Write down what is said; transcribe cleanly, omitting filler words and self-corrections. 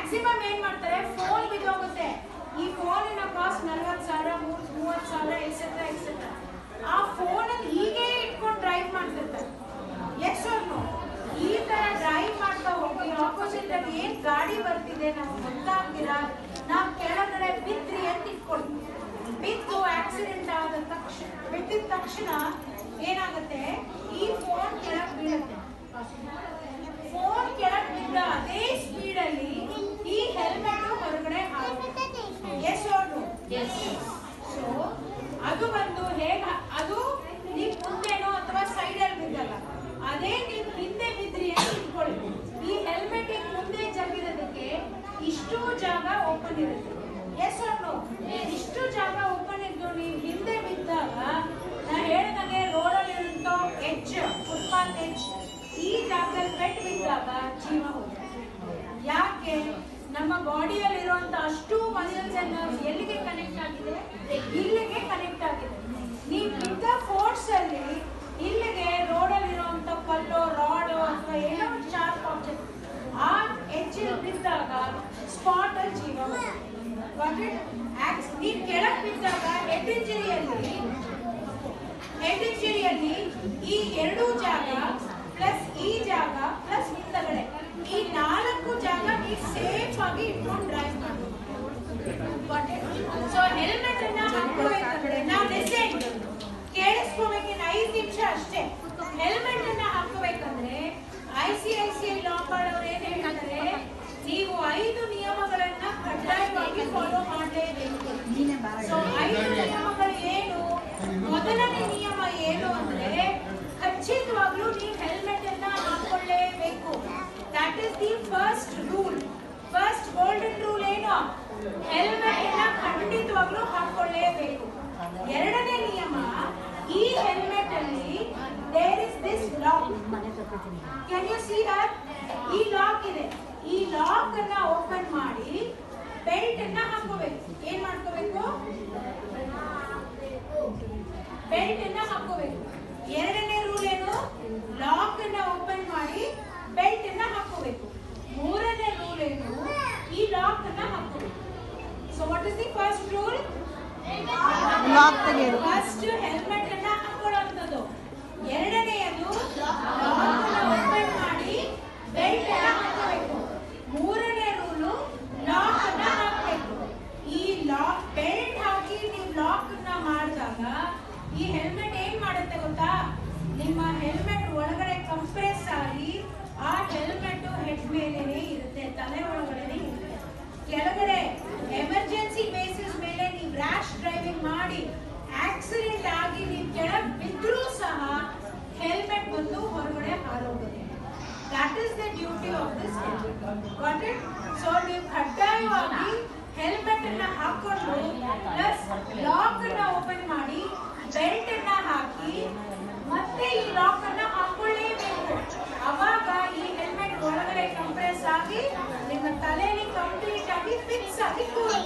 Maximum ಏನ್ ಮಾಡ್ತಾರೆ, phone ಬಿದ್ದೋಗುತ್ತೆ. ಈ ಫೋನಿನ ಕಾಸ್ಟ್ 40,000 30,000 ಎಕ್ಸೆಟ್ರಾ ಎಕ್ಸೆಟ್ರಾ. ಆ ಫೋನಲ್ಲಿ ಹೀಗೆ ಇಟ್ಕೊಂಡು ಡ್ರೈವ್ ಮಾಡ್ತಿರ್ತಾರೆ. ಎಸ್ ನೋ, ಈ ತರ ಡ್ರೈವ್ ಮಾಡ್ತಾ ಹೋಗಿ ಆಪೋಸಿಟ್ ಅಲ್ಲಿ ಏನ್ ಗಾಡಿ ಬರ್ತಿದೆ ನಾವು ಗೊತ್ತಾಗ್ತೀರಾ, ನಾವು ಕೆಳಗಡೆ ಬಿದ್ರಿ ಅಂತ ಇಟ್ಕೊಳ್ಳಿ. ಬಿದ್ದು ಆಕ್ಸಿಡೆಂಟ್ ಆದ ತಕ್ಷಣ, ಬಿದ್ದಿದ ತಕ್ಷಣ ಏನಾಗುತ್ತೆ, ಈ ಫೋನ್ ಕೆಳಗೆ ಬೀಳುತ್ತೆ. ಫೋನ್ ಕೆಳಗೆ ಬಿದ್ದ ಅದೇ ಸ್ಪೀಡ್ ಅಲ್ಲಿ ಈ ಹೆಲ್ಮೆಟ್ ಹೊರಗಡೆ ಹಾರುತ್ತೆ. ಎಸ್ ಓಡು. ಸೊ ಅದು ಬಂದು ಹೇಗ, ಅದು ನೀವು ಮುಂದೆನೋ ಅಥವಾ ಸೈಡಲ್ಲಿ ಬಿದ್ದಲ್ಲ, ಅದೇ ನೀವು ಹಿಂದೆ ಬಿದ್ರಿ ಅಂತ ಇಟ್ಕೊಳ್ಳಿ. ಈ ಹೆಲ್ಮೆಟ್ ಮುಂದೆ ಜಗ್ಗಿರೋದಕ್ಕೆ ಇಷ್ಟು ಜಾಗ ಓಪನ್ ಇರುತ್ತೆ. ಎಸ್ ಓಡು. ಇಷ್ಟು ಜಾಗ ಓಪನ್ ಇದ್ದು ನೀವು ಹಿಂದೆ ಬಿದ್ದಾಗ, ನಾ ಹೇಳಿದಾಗೆ ರೋಡಲ್ಲಿ ಇರುತ್ತೋ ಎಡ್ಜ್, ಫುಟ್ಪಾತ್ ಎಡ್ಜ್, ಈ ಜಾಗದಲ್ಲಿ ಪೆಟ್ಟು ಬಿದ್ದಾಗ ಜೀವ ಹೋಗುತ್ತೆ. ಯಾಕೆ? ನಮ್ಮ ಬಾಡಿಯಲ್ಲಿ ಇರುವಂತ ಅಷ್ಟು ಮಸಲ್ಸ್ ಅಂಡ್ ನರ್ವ್ಸ್ ಎಲ್ಲಿಗೆ ಕನೆಕ್ಟ್ ಆಗಿದೆ, ಇಲ್ಲಿಗೆ ಕನೆಕ್ಟ್ ಆಗಿದೆ. ನೀವು ಬಿದ್ದ ಫೋರ್ಸ್ ಅಲ್ಲಿ ಇಲ್ಲಿಗೆ ರೋಡಲ್ಲಿ ಇರುವಂತ ಕಲ್ಲು, ರಾಡ್ ಅಥವಾ ಏನೋ ಶಾರ್ಪ್ ಆಬ್ಜೆಕ್ಟ್ ಆ ಎಡ್ಜ್ ಬಿದ್ದಾಗ ಸ್ಪಾಟ್ ಅಲ್ಲಿ ಜೀವ ಹೋಗುತ್ತೆ. ನೀವು ಕೆಳಗೆ ಬಿದ್ದಾಗ ಹೆಡ್ ಇಂಜರಿಯಲ್ಲಿ ಈ ಎರಡೂ ಜಾಗ ಪ್ಲಸ್ ಈ ಜಾಗ ಪ್ಲಸ್ ಹಿಂದಗಡೆ ಈ 4 ಜಾಗ ನೀವು ಸೇಫ್ ಆಗಿ ಇಟ್ಕೊಂಡು ಡ್ರೈವ್ ಮಾಡಬೇಕು. ಸೊ ಹೆಲ್ಮೆಟ್ ಅನ್ನ ಹಾಕೋಬೇಕಂದ್ರೆ ನಾವು ಡಿಸೈಡ್ ಕೇಳಿಸ್ಕೋಬೇಕಿನ 5 ನಿಮಿಷ ಅಷ್ಟೇ. ಹೆಲ್ಮೆಟ್ ಅನ್ನ ಹಾಕೋಬೇಕಂದ್ರೆ ICICI ಲಾಂಬಾರ್ಡ್ ಅವರು ಏನ್ ಹೇಳ್ತಾರೆ, ನೀವು 5 ನಿಯಮಗಳನ್ನ ಕಡ್ಡಾಯವಾಗಿ ಫಾಲೋ ಮಾಡಲೇಬೇಕು. ಸೊ 5 ನಿಯಮಗಳು ಏನು? ಮೊದಲನೇ ನಿಯಮ ಏನು ಅಂದ್ರೆ ಖಚಿತವಾಗ್ಲೂ ನೀವು ಹೆಲ್ಮೆಟ್ ಅನ್ನ ಹಾಕೊಳ್ಳೇಬೇಕು. That is the first rule, first golden rule ಏನು? ಹೆಲ್ಮೆಟ್ ಅನ್ನ ಖಂಡಿತವಾಗ್ಲೂ ಹಾಕೊಳ್ಳೇಬೇಕು. ಎರಡನೇ ನಿಯಮ, ಈ ಹೆಲ್ಮೆಟ್ ಅಲ್ಲಿ there is this lock. Can you see her? ಈ ಲಾಕ್ ಇದೆ. ಈ ಲಾಕ್ ಅನ್ನ ಓಪನ್ ಮಾಡಿ ಬೆಲ್ಟ್ ಅನ್ನ ಹಾಕೋಬೇಕು. ಏನ್ ಮಾಡ್ಕೋಬೇಕು? ಬೆಲ್ಟ್ ಅನ್ನ ಹಾಕೋಬೇಕು. ಎರಡನೇ ರೂಲ್ ಏನು? ಲಾಕ್ ಅನ್ನ ಓಪನ್ ಮಾಡಿ ಬೆಲ್ಟ್ ಅನ್ನ ಹಾಕೋಬೇಕು. ಮೂರನೇ ರೂಲ್ ಏನು? ಈ ಲಾಕ್ ಅನ್ನ ಹಾಕೋಬೇಕು. So what is the first rule? Lock ತೆಗೆದು ಫಸ್ಟ್ ಹೆಲ್ಮೆಟ್ ಅನ್ನ ಹಾಕೊಳ್ಳುವಂತದ್ದು. ಎರಡನೆಯದು ಲಾಕ್ ಅನ್ನ ಓಪನ್ ಮಾಡಿ ಬೆಲ್ಟ್ ಅನ್ನ ಹಾಕೋಬೇಕು. ಮೂರನೇ ರೂಲು ಲಾಕ್ ಅನ್ನ ಹಾಕಬೇಕು. ಈ ಲಾಕ್ ಬೆಲ್ಟ್ ಹಾಕಿ ನೀವು ಲಾಕ್ ಅನ್ನ ಮಾಡಿದಾಗ ಈ ಹೆಲ್ಮೆಟ್ ಏನ್ ಮಾಡುತ್ತೆ ಗೊತ್ತಾ? ನಿಮ್ಮ ಹೆಲ್ಮೆಟ್ ಒಳಗಡೆ ಕಂಪ್ರೆಸ್ ಆಗಿ ಆ ಹೆಲ್ಮೆಟ್ ಹೆಡ್ ಮೇಲೇನೆ ಇರುತ್ತೆ, ತಲೆ ಒಳಗಡೆ ಇರುತ್ತೆ. ಕೆಳಗಡೆ ಎಮರ್ಜೆನ್ಸಿ ಬೇಸಿಸ್ ಮೇಲೆ ನೀವು ರ್ಯಾಶ್ ಡ್ರೈವಿಂಗ್ ಮಾಡಿ ಆಕ್ಸಿಡೆಂಟ್ ಆಗಿ ನೀವು ಕೆಳಗೆ ಬಿದ್ದರೂ ಸಹ ಹೆಲ್ಮೆಟ್ ಬಂದು ಹೊರಗಡೆ ಹಾರೋಗುತ್ತೆ. That is the duty of this helmet. Got it? So ನೀವು ಕಡ್ಡಾಯವಾಗಿ ಹೆಲ್ಮೆಟ್ ಅನ್ನ ಹಾಕೊಂಡು ಪ್ಲಸ್ ಲಾಕ್ ಅನ್ನ ಓಪನ್ ಮಾಡಿ ಬೆಲ್ಟ್ ಅನ್ನ ಹಾಕಿ ಮತ್ತೆ ಈ ಲಾಕ್ ಅನ್ನ ಹಾಕೊಳ್ಳೇಬೇಕು. ಅವಾಗ ಈ ಹೆಲ್ಮೆಟ್ ಒಳಗಡೆ ಕಂಪ್ರೆಸ್ ಆಗಿ ನಿಮ್ಮ ತಲೆಯಲ್ಲಿ ಕಂಪ್ಲೀಟ್ ಆಗಿ ಫಿಕ್ಸ್ ಆಗಿ ಕೂರುತ್ತೆ.